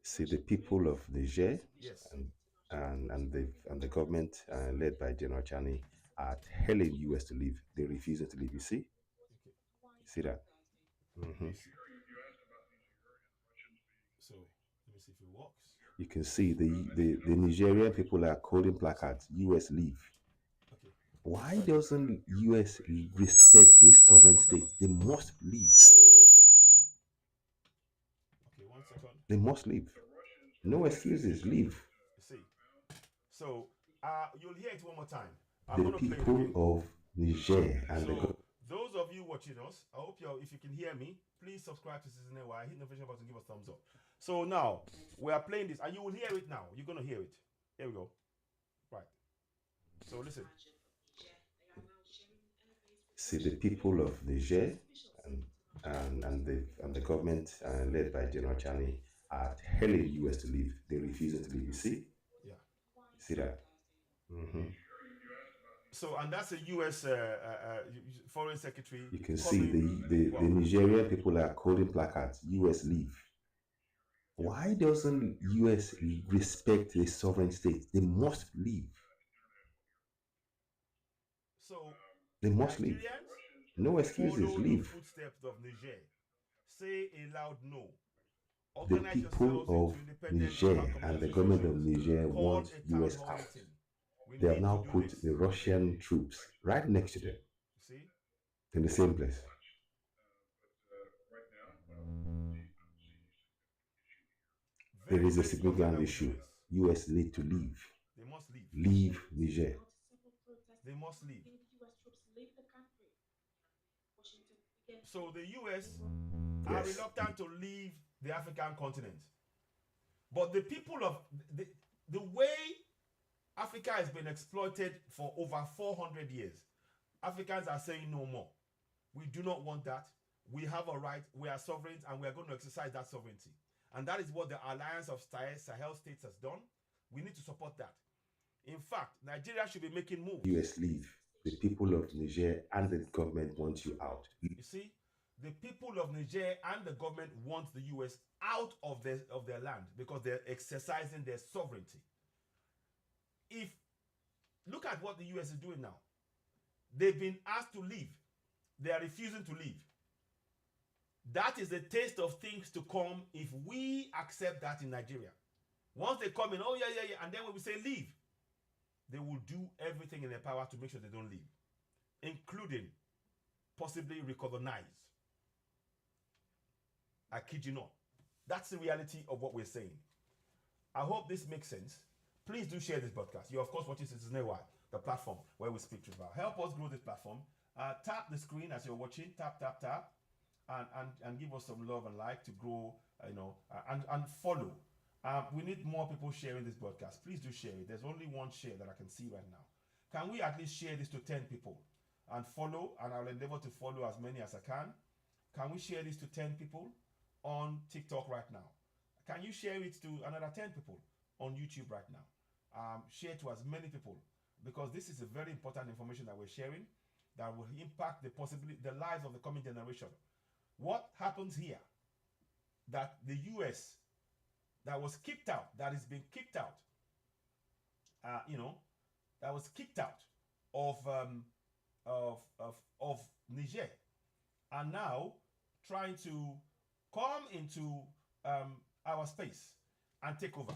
See, the people of Niger Yes. and the government led by General Chani are telling US to leave. They're refusing to leave. You see? Okay. See that? Mm-hmm. So let me see if it works. You can see the Nigerian people are holding placards. US leave. Okay. Why doesn't US respect the sovereign state? They must leave. Okay, 1 second. They must leave. No excuses. Leave. See. So you'll hear it one more time. I'm The gonna play it people again. of Niger and the So those of you watching us, I hope if you can hear me, please subscribe to Citizen NY, hit the notification button, give us a thumbs up. So now we are playing this, and you will hear it now. You're gonna hear it. Here we go. Right. So listen. See, the people of Niger and the government led by General Chani are telling US to leave. They're refusing to leave. You see? Yeah. See that? Mm-hmm. So, and that's a U.S. Foreign Secretary. You can see the Nigerian people are holding placards. US leave. Why doesn't US respect the sovereign state? They must leave. So they must leave. No excuses. Follow Leave. the footsteps of Niger. Say a loud no. The people of Niger and the government of Niger want US out. They have now put the Russian troops right next to them. See? In the same place. There is a significant issue. US need to leave. They must leave. Leave Niger. They must leave. So the US are reluctant to leave the African continent. But the people of the way Africa has been exploited for over 400 years, Africans are saying no more. We do not want that. We have a right, we are sovereign, and we are going to exercise that sovereignty. And that is what the Alliance of Sahel States has done. We need to support that. In fact, Nigeria should be making moves. US leave. The people of Niger and the government want you out. You see, the people of Niger and the government want the US out of their land because they're exercising their sovereignty. Look at what the US is doing now. They've been asked to leave. They are refusing to leave. That is a taste of things to come if we accept that in Nigeria. Once they come in, oh yeah, and then when we say leave, they will do everything in their power to make sure they don't leave, including possibly recognize. I kid you not. That's the reality of what we're saying. I hope this makes sense. Please do share this broadcast. You're of course watching Citizen NY, the platform where we speak truth. Help us grow this platform. Tap the screen as you're watching. Tap, and give us some love and like to grow. And follow. We need more people sharing this broadcast. Please do share it. There's only one share that I can see right now. Can we at least share this to 10 people and follow? And I'll endeavor to follow as many as I can. Can we share this to 10 people on TikTok right now? Can you share it to another 10 people on YouTube right now? Share to as many people, because this is a very important information that we're sharing that will impact the lives of the coming generation. What happens here? That the US that was kicked out, that is being kicked out, that was kicked out of Niger, are now trying to come into our space and take over.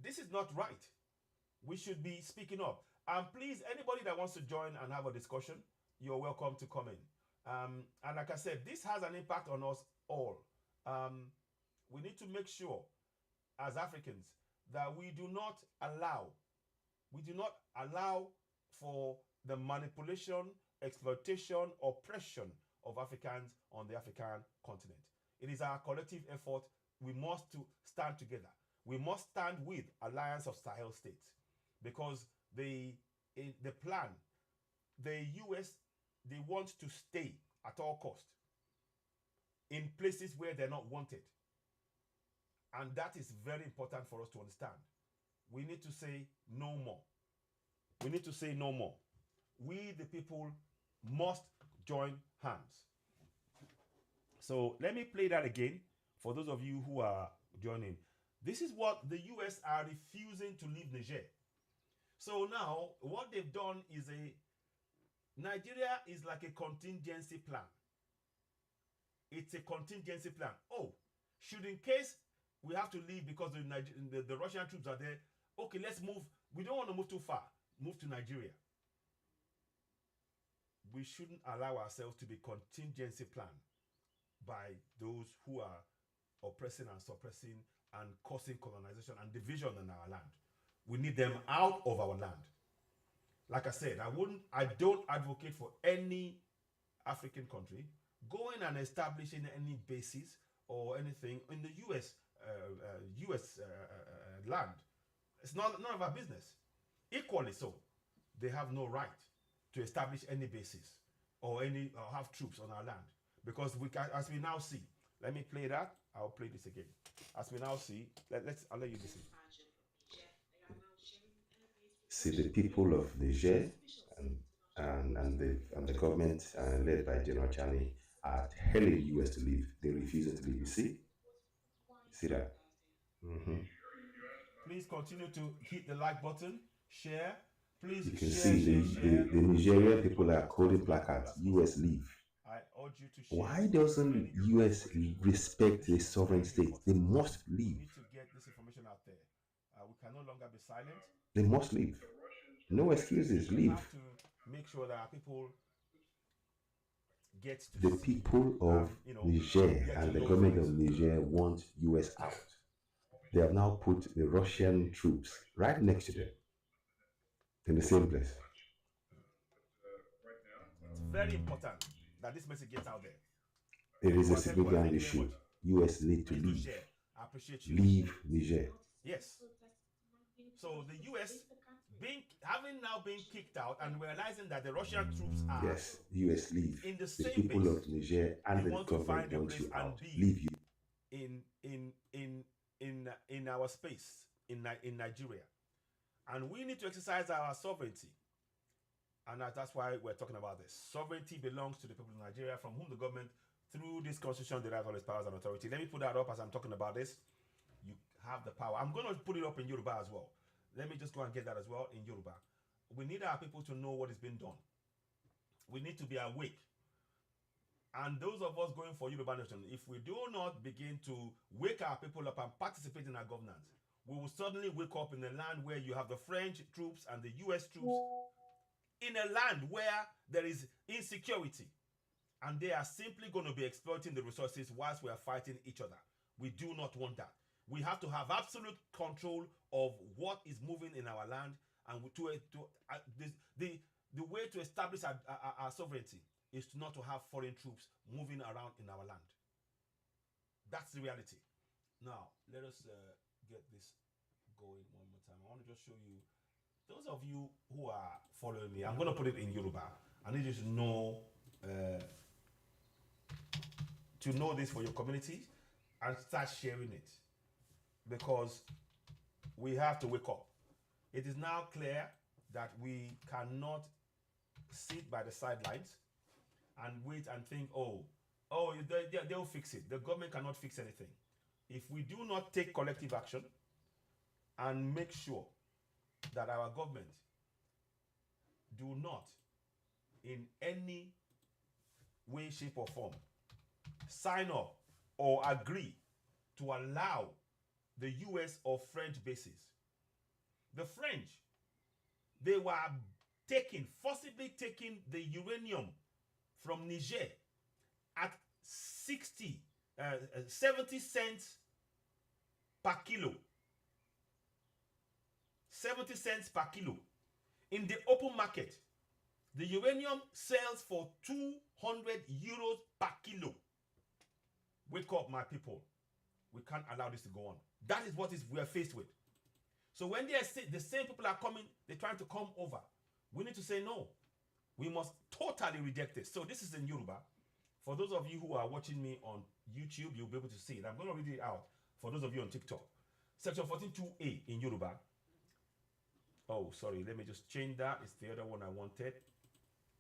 This is not right. We should be speaking up. And please, anybody that wants to join and have a discussion, you're welcome to come in. And like I said, this has an impact on us all. We need to make sure as Africans that we do not allow for the manipulation, exploitation, oppression of Africans on the African continent. It is our collective effort. We must to stand together. We must stand with Alliance of Sahel States, because the plan, the US, they want to stay at all cost in places where they're not wanted. And that is very important for us to understand. We need to say no more. We need to say no more. We, the people, must join hands. So let me play that again for those of you who are joining. This is what the US are refusing to leave Niger. So now, what they've done is Nigeria is like a contingency plan. It's a contingency plan. Oh, should in case we have to leave because the Russian troops are there, okay, let's move. We don't want to move too far. Move to Nigeria. We shouldn't allow ourselves to be contingency planned by those who are oppressing and suppressing and causing colonization and division in our land. We need them out of our land. Like I said, I don't advocate for any African country going and establishing any bases or anything in the US land. It's none of our business. Equally so, they have no right to establish any bases or have troops on our land, because we can, as we now see. Let me play that. I'll play this again. As we now see, I'll let you listen. See, the people of Niger and the government led by General Chani are telling US to leave. They're refusing to leave. You see that? Please continue to hit the like button, share. Please You can share, see the Nigerian people are holding placards. US leave. I urge you to share. Why doesn't US respect a sovereign state? They must We leave. need to get this information out there. We can no longer be silent. They must leave. No excuses. We Leave. have to make sure that our people get to The see, people of Niger get and to the know government things. of Niger want US out. They have now put the Russian troops right next to them in the same place. It's very important that this message gets out there. It is a significant issue. US need to Please do leave. share. I appreciate you. Leave Niger. Yes. So the US having now been kicked out and realizing that the Russian troops are Yes, US leave. in the The same people base, of Niger and they the want to government find a want place you and out. be Leave you. in our space in Nigeria, and we need to exercise our sovereignty. And that's why we're talking about this. Sovereignty belongs to the people of Nigeria, from whom the government, through this constitution, derives all its powers and authority. Let me put that up as I'm talking about this. You have the power. I'm going to put it up in Yoruba as well. Let me just go and get that as well in Yoruba. We need our people to know what is being done. We need to be awake. And those of us going for Yoruba Nation, if we do not begin to wake our people up and participate in our governance, we will suddenly wake up in a land where you have the French troops and the US troops, in a land where there is insecurity, and they are simply going to be exploiting the resources whilst we are fighting each other. We do not want that. We have to have absolute control of what is moving in our land, and the way to establish our sovereignty is not to have foreign troops moving around in our land. That's the reality. Now, let us get this going one more time. I want to just show you, those of you who are following me, I'm going to put it in Yoruba. I need you to know this for your community and start sharing it, because we have to wake up. It is now clear that we cannot sit by the sidelines and wait and think, they'll fix it. The government cannot fix anything. If we do not take collective action and make sure that our government do not in any way, shape, or form sign up or agree to allow the US or French bases. The French, they were forcibly taking the uranium from Niger at 70 cents per kilo. 70 cents per kilo. In the open market, the uranium sells for 200 euros per kilo. Wake up, my people. We can't allow this to go on. That is what we are faced with. So when the same people are coming, they're trying to come over. We need to say no. We must totally reject this. So this is in Yoruba. For those of you who are watching me on YouTube, you'll be able to see it. I'm going to read it out for those of you on TikTok. Section 14.2a in Yoruba. Oh, sorry. Let me just change that. It's the other one I wanted.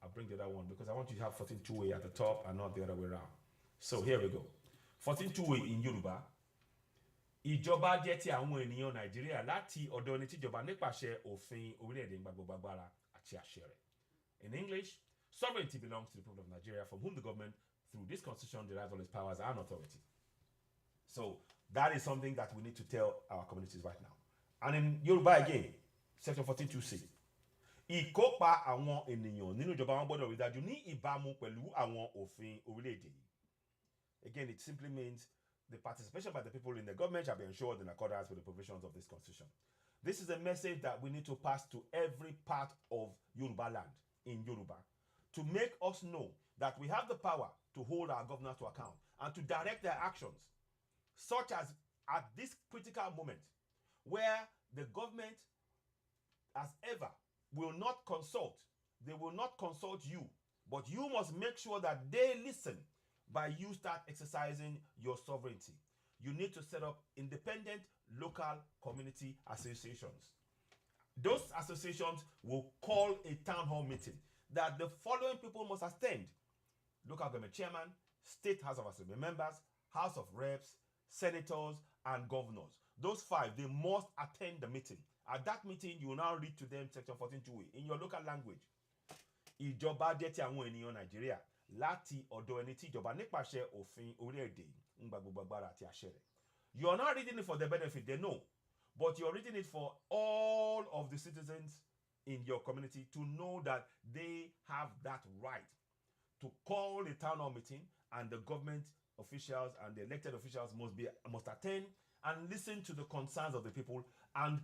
I'll bring the other one because I want you to have 14.2a at the top and not the other way around. So here we go. 14.2a in Yoruba. Ìjọba jẹ́ ti àwọn ènìyàn Nàìjíríà láti ọ̀dọ̀ ẹni tíjọba nípasẹ̀ òfin orílẹ̀-èdè gbàgbọ́gbàgbára àti àṣẹ rẹ̀. In English, sovereignty belongs to the people of Nigeria, from whom the government, through this constitution, derives all its powers and authority. So that is something that we need to tell our communities right now. And in Yoruba again, section 14.2c. Ìkópa àwọn ènìyàn nínú ìjọba wọn gbọ́dọ̀ rí dájú ní ìbámu pẹ̀lú àwọn òfin orílẹ̀-èdè yìí. Again, it simply means the participation by the people in the government shall be ensured in accordance with the provisions of this constitution. This is a message that we need to pass to every part of Yoruba land in Yoruba to make us know that we have the power to hold our governors to account and to direct their actions, such as at this critical moment where the government, as ever, will not consult. They will not consult you, but you must make sure that they listen by you start exercising your sovereignty. You need to set up independent local community associations. Those associations will call a town hall meeting that the following people must attend: local government chairman, state house of assembly members, house of reps, senators, and governors. Those five, they must attend the meeting. At that meeting, you will now read to them section 14.2a in your local language. Ìjọba jẹ́ ti àwọn ènìyàn Nàìjíríà láti ọ̀dọ̀ ẹni tí ìjọba nípasẹ̀ òfin orílẹ̀-èdè ń gba gbogbo agbára àti àṣẹ rẹ̀. You are not reading it for the benefit, they know, but you are reading it for all of the citizens in your community to know that they have that right to call a town hall meeting, and the government officials and the elected officials must attend and listen to the concerns of the people and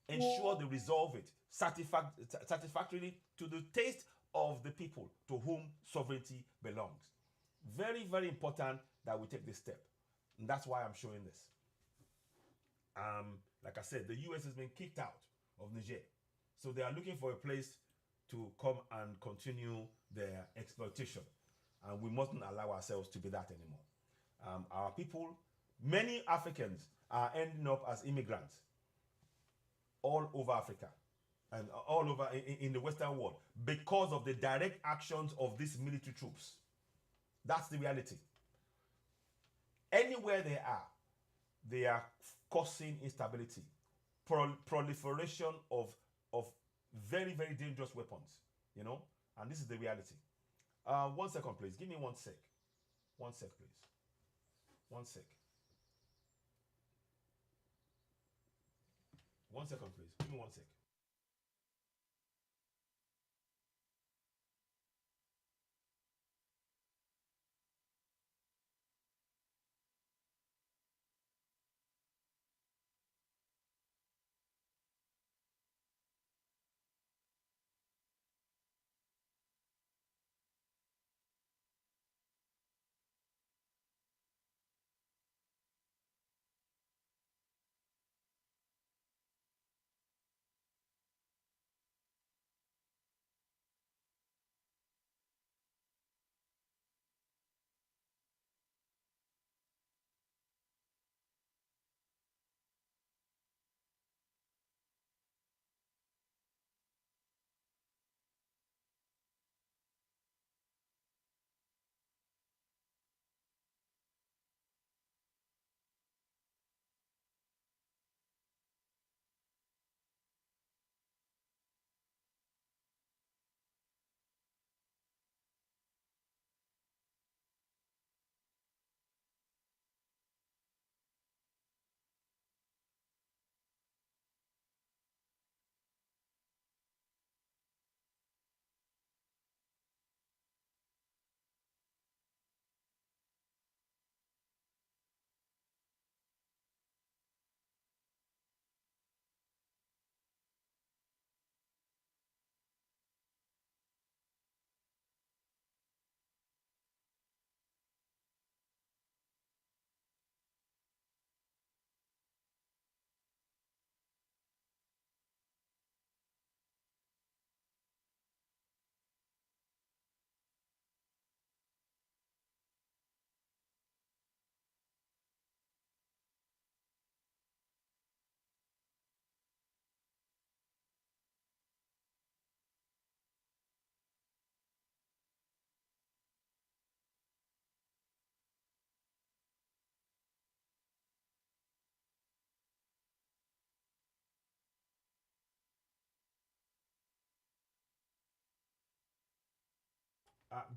ensure they resolve it satisfactorily to the taste of the people to whom sovereignty belongs. Very, very important that we take this step. And that's why I'm showing this. Like I said, the US has been kicked out of Niger. So they are looking for a place to come and continue their exploitation. And we mustn't allow ourselves to be that anymore. Our people, many Africans are ending up as immigrants all over Africa and all over in the Western world because of the direct actions of these military troops. That's the reality. Anywhere they are causing instability, proliferation of very, very dangerous weapons, you know, and this is the reality. 1 second, please. Give me 1 sec. 1 sec, please. 1 sec. 1 second, please. Give me 1 sec.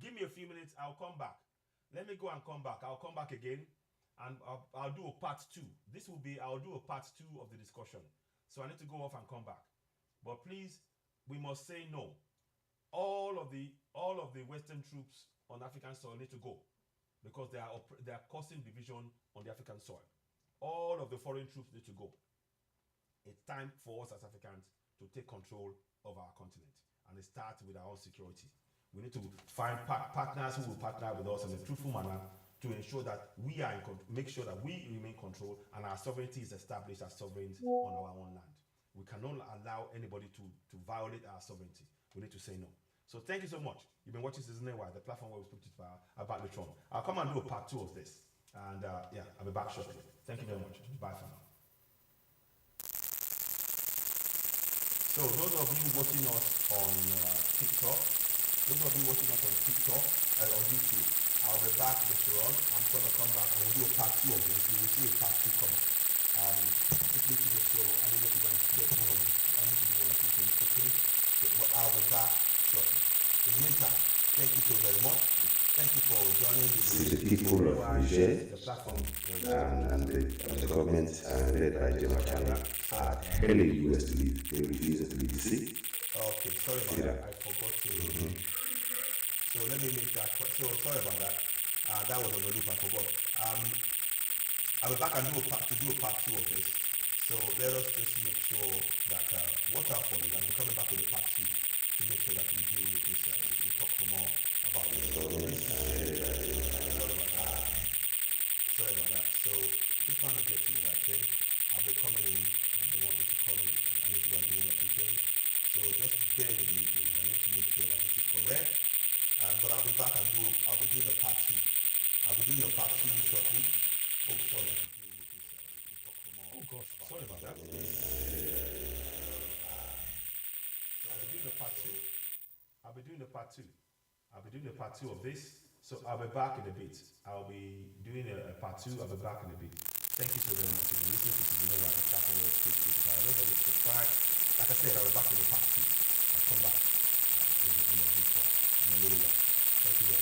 Give me a few minutes. I'll come back. Let me go and come back. I'll come back again, and I'll do a part 2. I'll do a part 2 of the discussion. So I need to go off and come back. But please, we must say no. All of the Western troops on African soil need to go, because they are causing division on the African soil. All of the foreign troops need to go. It's time for us as Africans to take control of our continent, and it starts with our own security. We need to find partners who will partner with us in a truthful manner to ensure that we are make sure that we remain control and our sovereignty is established as sovereigns on our own land. We cannot allow anybody to violate our sovereignty. We need to say no. So thank you so much. You've been watching Season Why, the platform where we speak to you about the throne. I'll come and do a part 2 of this, and I'll be back shortly. Thank you very much. Bye for now. So those of you watching us on TikTok, or YouTube, I'll be back later on. I'm going to come back and we'll do a part 2 of this. You will see a part 2 coming. Just need to make sure I need to go and get one of these. I need to do one of these things quickly. But I'll be back shortly. In the meantime, thank you so very much. Thank you for joining the people of Niger and the government led by General China are telling the US to leave. They refuse to leave the city. Okay, sorry about that. I forgot to. So let me make that. So sorry about that. That was on the loop. I forgot. I'll be back and do a part 2 of this. So let us just make sure that watch out for this. I'm coming back with the part 2 to make sure that we deal with this. We talk some more about this. Sorry about that. So just trying to get to the right thing. I'll be coming in and they want me to come in. I need to go and do a few things. So just bear with me, please. I need to make sure that this is correct. But I'll be back and I'll be doing a part 2. I'll be doing a part 2 shortly. Oh, sorry. Oh gosh, sorry about that. I'll be doing a part 2. I'll be doing a part 2. I'll be doing a part 2 of this. So I'll be back in a bit. I'll be doing a part 2. I'll be back in a bit. Thank you so very much for listening to the Why, the platform where we speak to you. Don't forget to subscribe. Like I said, I'll be back with a part 2. I'll come back in a little while. Thank you very much.